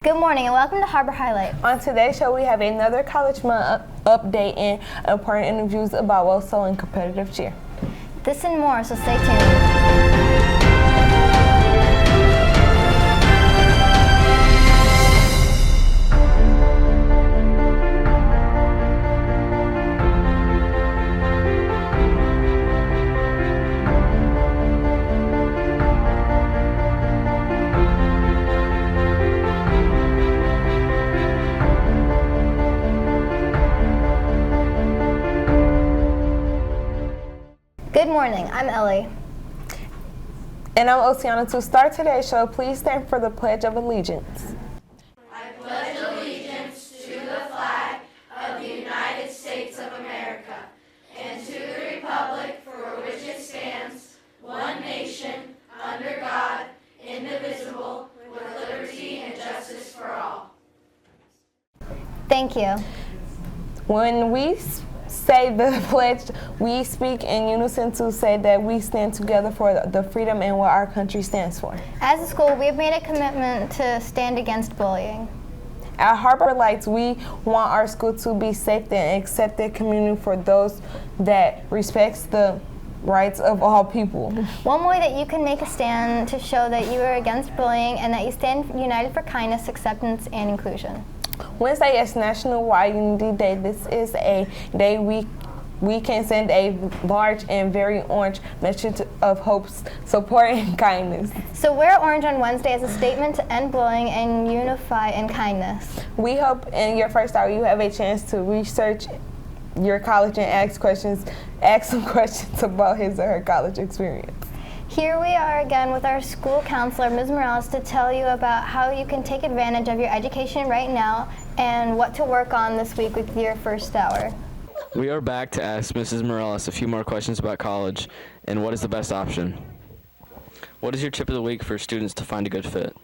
Good morning and welcome to Harbor Highlight. On today's show, we have another College Month update and important interviews about WOSO and competitive cheer. This and more, so stay tuned. Good morning, I'm Ellie. And I'm Oceana. To start today's show, please stand for the Pledge of Allegiance. I pledge allegiance to the flag of the United States of America and to the republic for which it stands, one nation, under God, indivisible, with liberty and justice for all. Thank you. When we say the pledge, we speak in unison to say that we stand together for the freedom and what our country stands for. As a school, we have made a commitment to stand against bullying. At Harbor Lights, we want our school to be safe and accepted community for those that respects the rights of all people. One way that you can make a stand to show that you are against bullying and that you stand united for kindness, acceptance, and inclusion. Wednesday is National Y Unity Day. This is a day we can send a large and very orange message of hope, support, and kindness. So wear orange on Wednesday as a statement to end bullying and unify in kindness. We hope in your first hour you have a chance to research your college and ask some questions about his or her college experience. Here we are again with our school counselor, Ms. Morales, to tell you about how you can take advantage of your education right now and what to work on this week with your first hour. We are back to ask Mrs. Morales a few more questions about college and what is the best option. What is your tip of the week for students to find a good fit?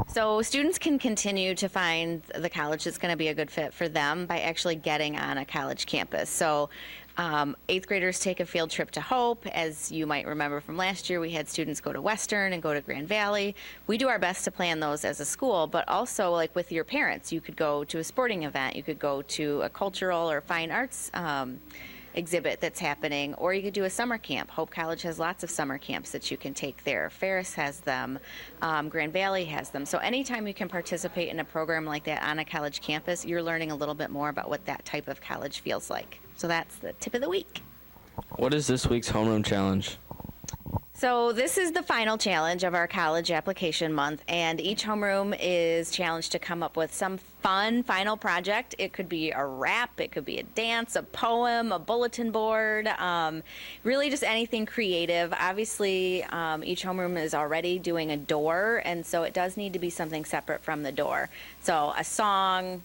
So students can continue to find the college that's going to be a good fit for them by actually getting on a college campus. So 8th graders take a field trip to Hope. As you might remember from last year, we had students go to Western and go to Grand Valley. We do our best to plan those as a school, but also like with your parents, you could go to a sporting event, you could go to a cultural or fine arts exhibit that's happening, or you could do a summer camp. Hope College has lots of summer camps that you can take there. Ferris has them, Grand Valley has them. So anytime you can participate in a program like that on a college campus, you're learning a little bit more about what that type of college feels like. So that's the tip of the week. What is this week's homeroom challenge? So this is the final challenge of our college application month, and each homeroom is challenged to come up with some fun final project. It could be a rap, it could be a dance, a poem, a bulletin board, really just anything creative. Obviously, each homeroom is already doing a door, and so it does need to be something separate from the door. So a song,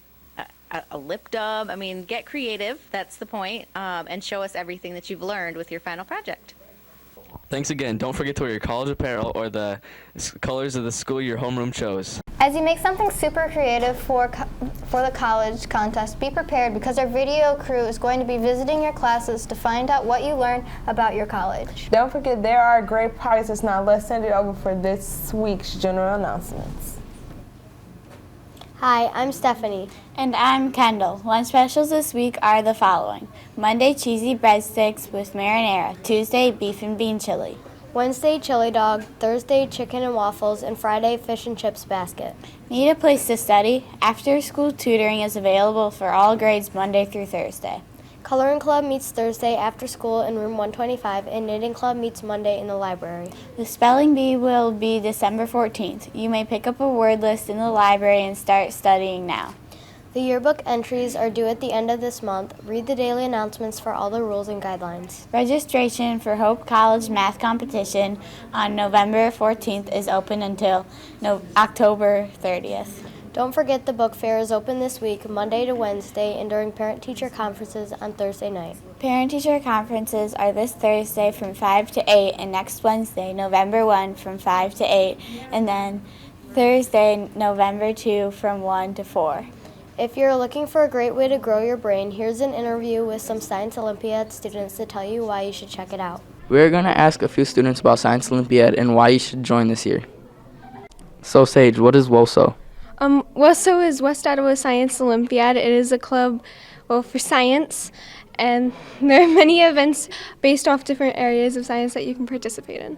a lip dub, I mean, get creative, that's the point, and show us everything that you've learned with your final project. Thanks again. Don't forget to wear your college apparel or the colors of the school your homeroom chose. As you make something super creative for the college contest, be prepared because our video crew is going to be visiting your classes to find out what you learned about your college. Don't forget there are great prizes. Now let's send it over for this week's general announcements. Hi, I'm Stephanie. And I'm Kendall. Lunch specials this week are the following. Monday, cheesy breadsticks with marinara. Tuesday, beef and bean chili. Wednesday, chili dog. Thursday, chicken and waffles. And Friday, fish and chips basket. Need a place to study? After school tutoring is available for all grades Monday through Thursday. Coloring Club meets Thursday after school in room 125, and Knitting Club meets Monday in the library. The spelling bee will be December 14th. You may pick up a word list in the library and start studying now. The yearbook entries are due at the end of this month. Read the daily announcements for all the rules and guidelines. Registration for Hope College Math Competition on November 14th is open until October 30th. Don't forget the book fair is open this week, Monday to Wednesday, and during parent-teacher conferences on Thursday night. Parent-teacher conferences are this Thursday from 5 to 8 and next Wednesday, November 1 from 5 to 8, and then Thursday, November 2 from 1 to 4. If you're looking for a great way to grow your brain, here's an interview with some Science Olympiad students to tell you why you should check it out. We're going to ask a few students about Science Olympiad and why you should join this year. So Sage, what is WOSO? WOSO is West Ottawa Science Olympiad. It is a club, for science, and there are many events based off different areas of science that you can participate in.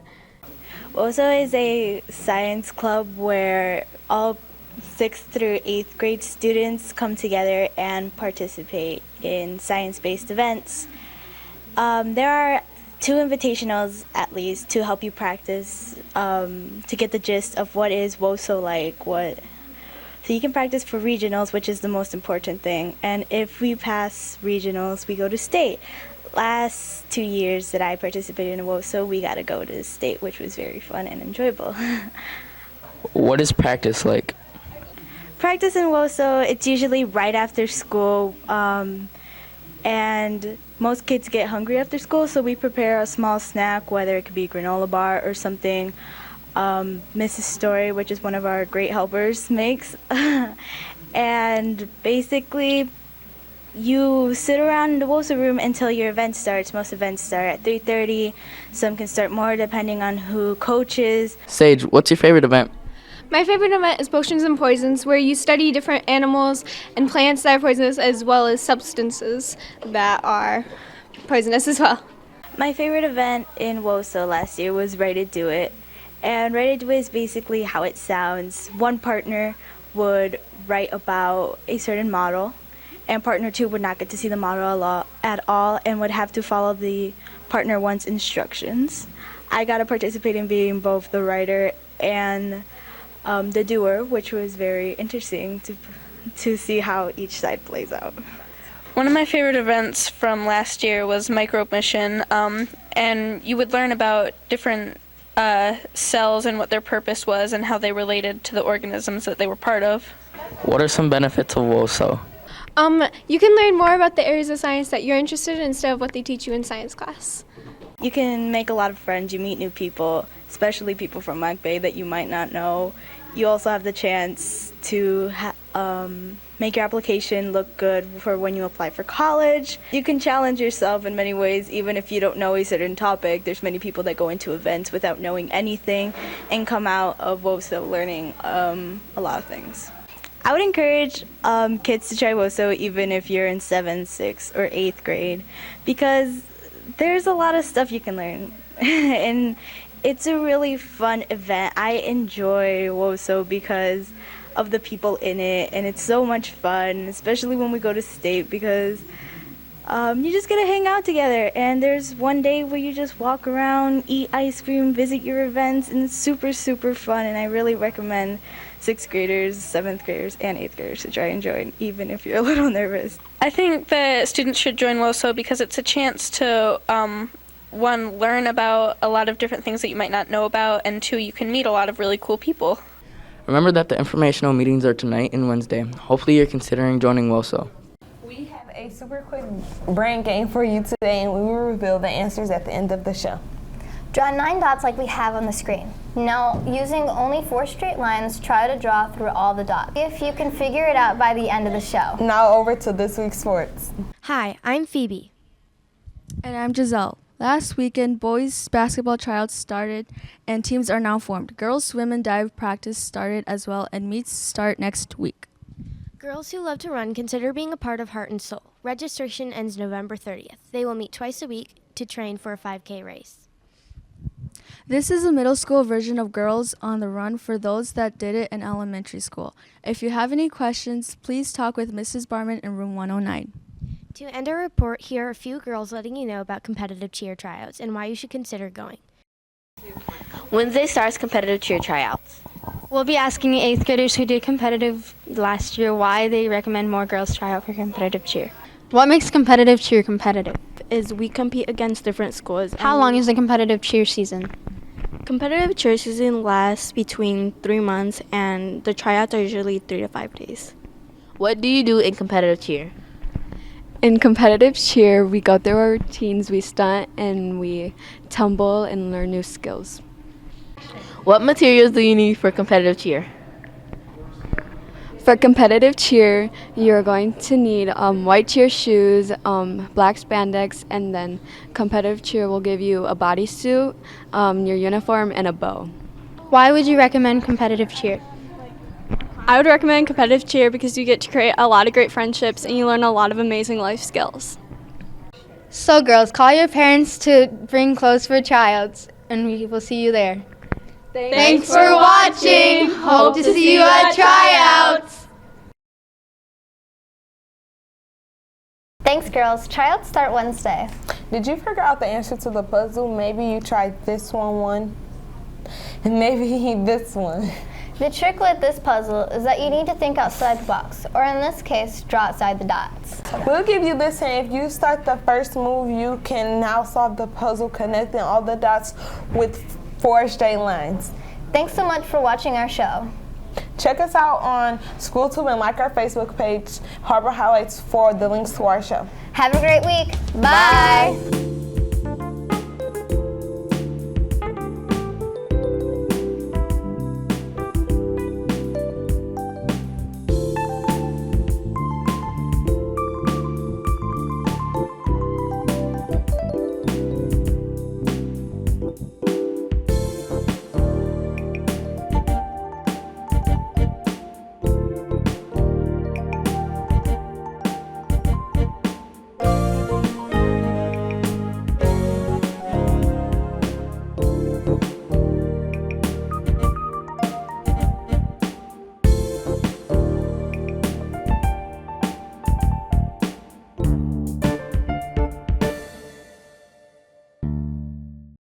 WOSO is a science club where all 6th through 8th grade students come together and participate in science-based events. There are 2 invitationals at least to help you practice, to get the gist of what is WOSO like, so you can practice for regionals, which is the most important thing. And if we pass regionals, we go to state. Last 2 years that I participated in WOSO, we got to go to state, which was very fun and enjoyable. What is practice like? Practice in WOSO, it's usually right after school, and most kids get hungry after school, so we prepare a small snack, whether it could be a granola bar or something. Mrs. Story, which is one of our great helpers, makes. And basically, you sit around in the WOSO room until your event starts. Most events start at 3:30. Some can start more depending on who coaches. Sage, what's your favorite event? My favorite event is Potions and Poisons, where you study different animals and plants that are poisonous, as well as substances that are poisonous as well. My favorite event in WOSO last year was Ready to Do It. And Ready to Do It is basically how it sounds. One partner would write about a certain model, and partner 2 would not get to see the model at all and would have to follow the partner 1's instructions. I got to participate in being both the writer and the doer, which was very interesting to see how each side plays out. One of my favorite events from last year was Microbe Mission, and you would learn about different cells and what their purpose was and how they related to the organisms that they were part of. What are some benefits of WOSO? You can learn more about the areas of science that you're interested in instead of what they teach you in science class. You can make a lot of friends, you meet new people, especially people from Mac Bay that you might not know. You also have the chance to make your application look good for when you apply for college. You can challenge yourself in many ways, even if you don't know a certain topic. There's many people that go into events without knowing anything and come out of WOSO learning a lot of things. I would encourage kids to try WOSO even if you're in 7th, 6th, or 8th grade, because there's a lot of stuff you can learn. And it's a really fun event. I enjoy WOSO because of the people in it, and it's so much fun, especially when we go to state, because you just get to hang out together, and there's one day where you just walk around, eat ice cream, visit your events, and it's super, super fun, and I really recommend 6th graders, 7th graders, and 8th graders to try and join, even if you're a little nervous. I think that students should join WOSO because it's a chance to, 1, learn about a lot of different things that you might not know about, and 2, you can meet a lot of really cool people. Remember that the informational meetings are tonight and Wednesday. Hopefully you're considering joining WOSO. We have a super quick brain game for you today, and we will reveal the answers at the end of the show. Draw 9 dots like we have on the screen. Now, using only 4 straight lines, try to draw through all the dots. If you can figure it out by the end of the show. Now over to this week's sports. Hi, I'm Phoebe. And I'm Giselle. Last weekend, boys basketball tryouts started and teams are now formed. Girls swim and dive practice started as well, and meets start next week. Girls who love to run consider being a part of Heart and Soul. Registration ends November 30th. They will meet twice a week to train for a 5K race. This is a middle school version of Girls on the Run for those that did it in elementary school. If you have any questions, please talk with Mrs. Barman in room 109. To end our report, here are a few girls letting you know about competitive cheer tryouts and why you should consider going. Wednesday starts competitive cheer tryouts. We'll be asking 8th graders who did competitive last year why they recommend more girls try out for competitive cheer. What makes competitive cheer competitive? Is we compete against different schools. How long is the competitive cheer season? Competitive cheer season lasts between 3 months, and the tryouts are usually 3 to 5 days. What do you do in competitive cheer? In competitive cheer, we go through our routines, we stunt, and we tumble and learn new skills. What materials do you need for competitive cheer? For competitive cheer, you're going to need white cheer shoes, black spandex, and then competitive cheer will give you a bodysuit, your uniform, and a bow. Why would you recommend competitive cheer? I would recommend competitive cheer because you get to create a lot of great friendships and you learn a lot of amazing life skills. So girls, call your parents to bring clothes for tryouts, and we will see you there. Thanks for watching. Hope to see you at tryouts. Thanks, girls. Tryouts start Wednesday. Did you figure out the answer to the puzzle? Maybe you tried this one, and maybe this one. The trick with this puzzle is that you need to think outside the box, or in this case, draw outside the dots. We'll give you this hint. If you start the first move, you can now solve the puzzle connecting all the dots with 4 straight lines. Thanks so much for watching our show. Check us out on SchoolTube and like our Facebook page, Harbor Highlights, for the links to our show. Have a great week. Bye.